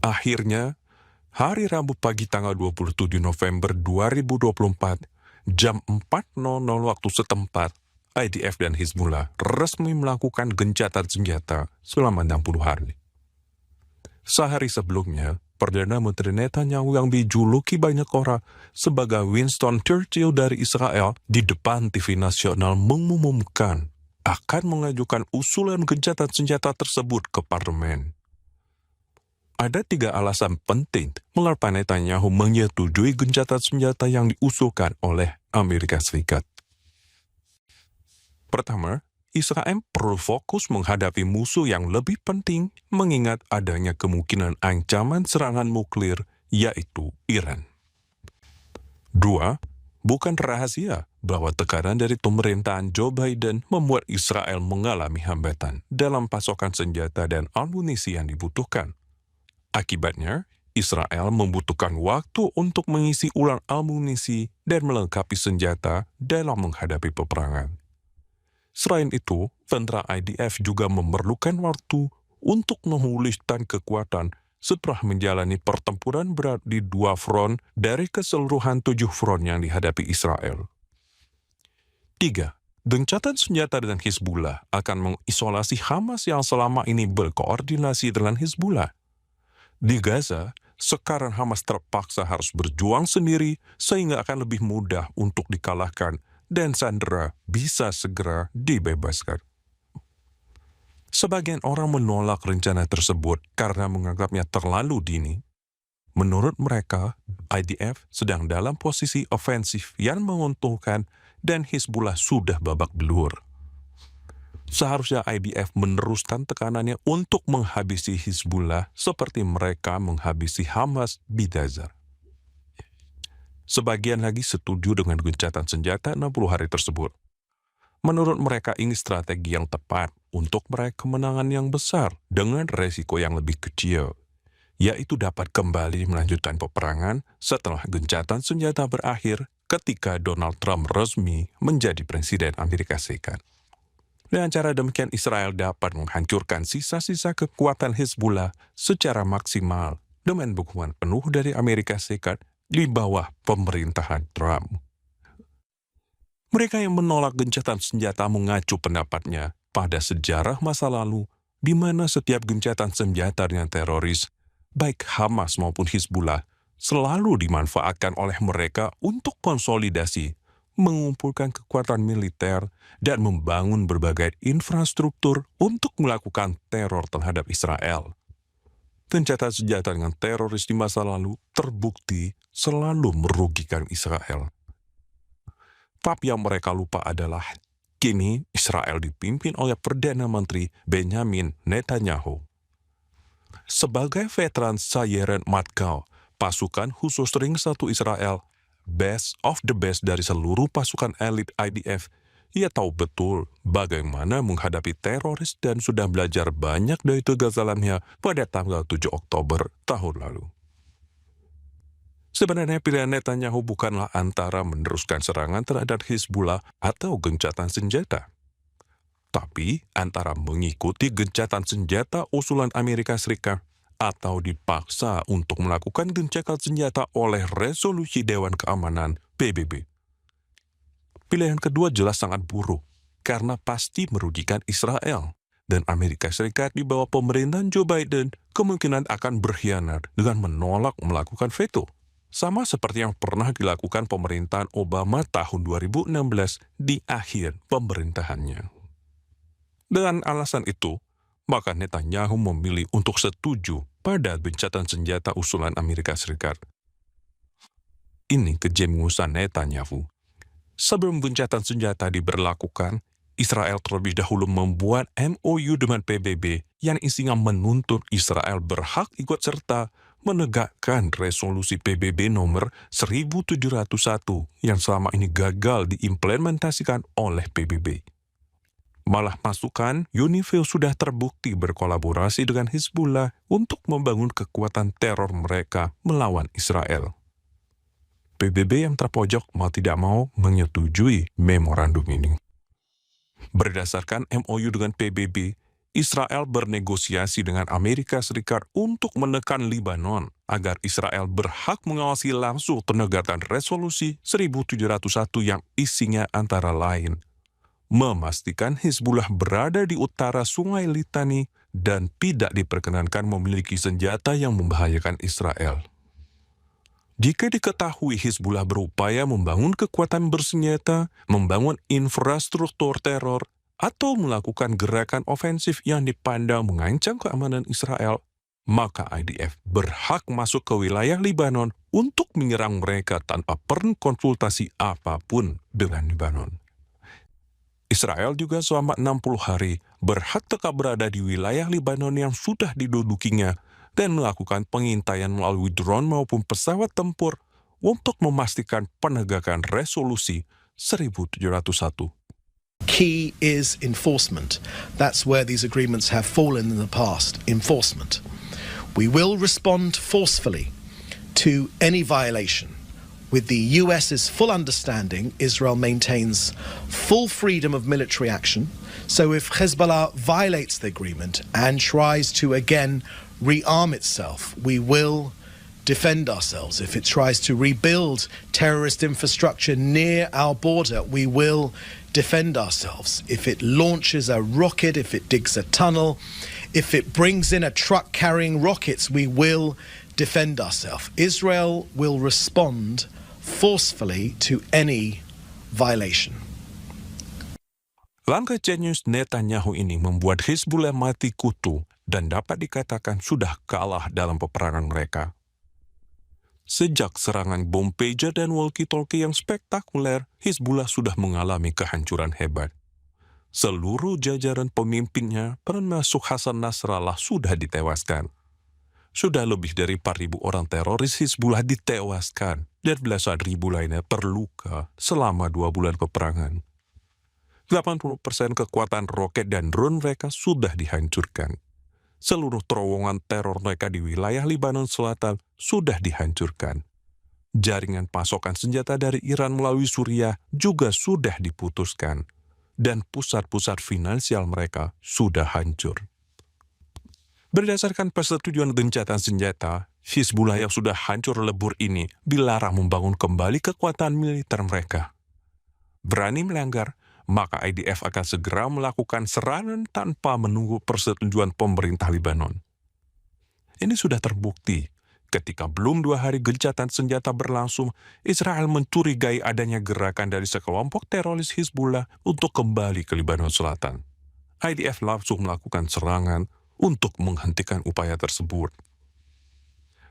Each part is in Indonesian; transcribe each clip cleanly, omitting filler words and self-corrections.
Akhirnya, hari Rabu pagi tanggal 27 November 2024, jam 4.00 waktu setempat, IDF dan Hizbullah resmi melakukan gencatan senjata selama 60 hari. Sehari sebelumnya, Perdana Menteri Netanyahu yang dijuluki banyak orang sebagai Winston Churchill dari Israel di depan TV nasional mengumumkan akan mengajukan usulan gencatan senjata tersebut ke parlemen. Ada 3 alasan penting mengapa Netanyahu menyetujui gencatan senjata yang diusulkan oleh Amerika Serikat. Pertama, Israel perlu fokus menghadapi musuh yang lebih penting mengingat adanya kemungkinan ancaman serangan nuklir, yaitu Iran. 2. Bukan rahasia bahwa tekanan dari pemerintahan Joe Biden membuat Israel mengalami hambatan dalam pasokan senjata dan amunisi yang dibutuhkan. Akibatnya, Israel membutuhkan waktu untuk mengisi ulang amunisi dan melengkapi senjata dalam menghadapi peperangan. Selain itu, tentara IDF juga memerlukan waktu untuk memulihkan kekuatan setelah menjalani pertempuran berat di 2 front dari keseluruhan 7 front yang dihadapi Israel. 3. Gencatan senjata dengan Hizbullah akan mengisolasi Hamas yang selama ini berkoordinasi dengan Hizbullah. Di Gaza, sekarang Hamas terpaksa harus berjuang sendiri sehingga akan lebih mudah untuk dikalahkan dan sandera bisa segera dibebaskan. Sebagian orang menolak rencana tersebut karena menganggapnya terlalu dini. Menurut mereka, IDF sedang dalam posisi ofensif yang menguntungkan dan Hizbullah sudah babak belur. Seharusnya IDF meneruskan tekanannya untuk menghabisi Hizbullah seperti mereka menghabisi Hamas di Gaza. Sebagian lagi setuju dengan gencatan senjata 60 hari tersebut. Menurut mereka ini strategi yang tepat untuk meraih kemenangan yang besar dengan resiko yang lebih kecil, yaitu dapat kembali melanjutkan peperangan setelah gencatan senjata berakhir ketika Donald Trump resmi menjadi Presiden Amerika Serikat. Dengan cara demikian, Israel dapat menghancurkan sisa-sisa kekuatan Hizbullah secara maksimal dengan dukungan penuh dari Amerika Serikat di bawah pemerintahan Trump. Mereka yang menolak gencatan senjata mengacu pendapatnya pada sejarah masa lalu di mana setiap gencatan senjata dengan teroris, baik Hamas maupun Hizbullah, selalu dimanfaatkan oleh mereka untuk konsolidasi, mengumpulkan kekuatan militer, dan membangun berbagai infrastruktur untuk melakukan teror terhadap Israel. Gencatan senjata dengan teroris di masa lalu terbukti selalu merugikan Israel. Tapi yang mereka lupa adalah, kini Israel dipimpin oleh Perdana Menteri Benjamin Netanyahu. Sebagai veteran Sayeret Matkal, pasukan khusus Ring 1 Israel, best of the best dari seluruh pasukan elit IDF, ia tahu betul bagaimana menghadapi teroris dan sudah belajar banyak dari kegagalannya pada tanggal 7 Oktober tahun lalu. Sebenarnya pilihan Netanyahu bukanlah antara meneruskan serangan terhadap Hizbullah atau gencatan senjata, tapi antara mengikuti gencatan senjata usulan Amerika Serikat atau dipaksa untuk melakukan gencatan senjata oleh resolusi Dewan Keamanan PBB. Pilihan kedua jelas sangat buruk, karena pasti merugikan Israel, dan Amerika Serikat di bawah pemerintahan Joe Biden kemungkinan akan berkhianat dengan menolak melakukan veto. Sama seperti yang pernah dilakukan pemerintahan Obama tahun 2016 di akhir pemerintahannya. Dengan alasan itu, maka Netanyahu memilih untuk setuju pada gencatan senjata usulan Amerika Serikat. Ini kejeniusan Netanyahu. Sebelum gencatan senjata diberlakukan, Israel terlebih dahulu membuat MOU dengan PBB yang isinya menuntut Israel berhak ikut serta menegakkan resolusi PBB nomor 1701 yang selama ini gagal diimplementasikan oleh PBB. Malah pasukan UNIFIL sudah terbukti berkolaborasi dengan Hizbullah untuk membangun kekuatan teror mereka melawan Israel. PBB yang terpojok mau tidak mau menyetujui memorandum ini. Berdasarkan MOU dengan PBB, Israel bernegosiasi dengan Amerika Serikat untuk menekan Libanon agar Israel berhak mengawasi langsung penegakan resolusi 1701 yang isinya antara lain memastikan Hizbullah berada di utara Sungai Litani dan tidak diperkenankan memiliki senjata yang membahayakan Israel. Jika diketahui Hizbullah berupaya membangun kekuatan bersenjata, membangun infrastruktur teror, atau melakukan gerakan ofensif yang dipandang mengancam keamanan Israel, maka IDF berhak masuk ke wilayah Libanon untuk menyerang mereka tanpa perlu konsultasi apapun dengan Libanon. Israel juga selama 60 hari berhak tetap berada di wilayah Libanon yang sudah didudukinya dan melakukan pengintaian melalui drone maupun pesawat tempur untuk memastikan penegakan resolusi 1701. Key is enforcement. That's where these agreements have fallen in the past, enforcement. We will respond forcefully to any violation. With the US's full understanding, Israel maintains full freedom of military action. So if Hezbollah violates the agreement and tries to again rearm itself, we will defend ourselves. If it tries to rebuild terrorist infrastructure near our border, we will defend ourselves. If it launches a rocket, if it digs a tunnel, if it brings in a truck carrying rockets, we will defend ourselves. Israel will respond forcefully to any violation. Langkah jenius Netanyahu ini membuat Hizbullah mati kutu dan dapat dikatakan sudah kalah dalam peperangan mereka. Sejak serangan bom pager dan walkie-talkie yang spektakuler, Hizbullah sudah mengalami kehancuran hebat. Seluruh jajaran pemimpinnya, termasuk Hasan Nasrallah, sudah ditewaskan. Sudah lebih dari 4.000 orang teroris Hizbullah ditewaskan dan belasan ribu lainnya terluka selama 2 bulan peperangan. 80% kekuatan roket dan drone mereka sudah dihancurkan. Seluruh terowongan teror mereka di wilayah Libanon Selatan sudah dihancurkan. Jaringan pasokan senjata dari Iran melalui Suriah juga sudah diputuskan. Dan pusat-pusat finansial mereka sudah hancur. Berdasarkan persetujuan gencatan senjata, Hizbullah yang sudah hancur lebur ini dilarang membangun kembali kekuatan militer mereka. Berani melanggar, maka IDF akan segera melakukan serangan tanpa menunggu persetujuan pemerintah Libanon. Ini sudah terbukti ketika belum 2 hari gencatan senjata berlangsung, Israel mencurigai adanya gerakan dari sekelompok teroris Hizbullah untuk kembali ke Libanon Selatan. IDF langsung melakukan serangan untuk menghentikan upaya tersebut.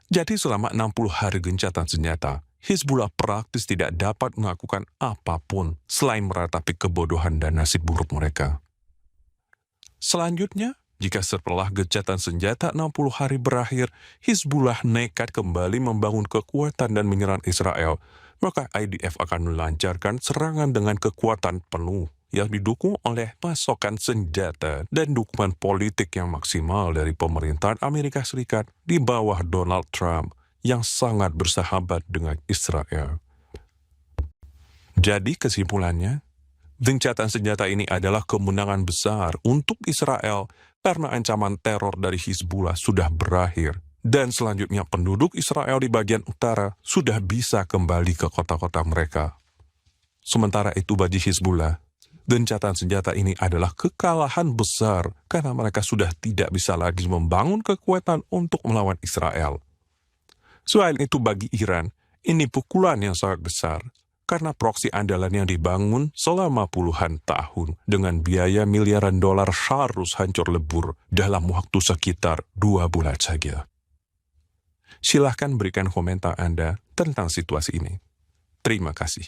Jadi selama 60 hari gencatan senjata, Hizbullah praktis tidak dapat melakukan apapun selain meratapi kebodohan dan nasib buruk mereka. Selanjutnya, jika setelah gencatan senjata 60 hari berakhir, Hizbullah nekat kembali membangun kekuatan dan menyerang Israel, maka IDF akan melancarkan serangan dengan kekuatan penuh yang didukung oleh pasokan senjata dan dukungan politik yang maksimal dari pemerintahan Amerika Serikat di bawah Donald Trump yang sangat bersahabat dengan Israel. Jadi kesimpulannya, gencatan senjata ini adalah kemenangan besar untuk Israel karena ancaman teror dari Hizbullah sudah berakhir dan selanjutnya penduduk Israel di bagian utara sudah bisa kembali ke kota-kota mereka. Sementara itu bagi Hizbullah, gencatan senjata ini adalah kekalahan besar karena mereka sudah tidak bisa lagi membangun kekuatan untuk melawan Israel. Selain itu bagi Iran, ini pukulan yang sangat besar karena proksi andalan yang dibangun selama puluhan tahun dengan biaya miliaran dolar harus hancur lebur dalam waktu sekitar 2 bulan saja. Silahkan berikan komentar Anda tentang situasi ini. Terima kasih.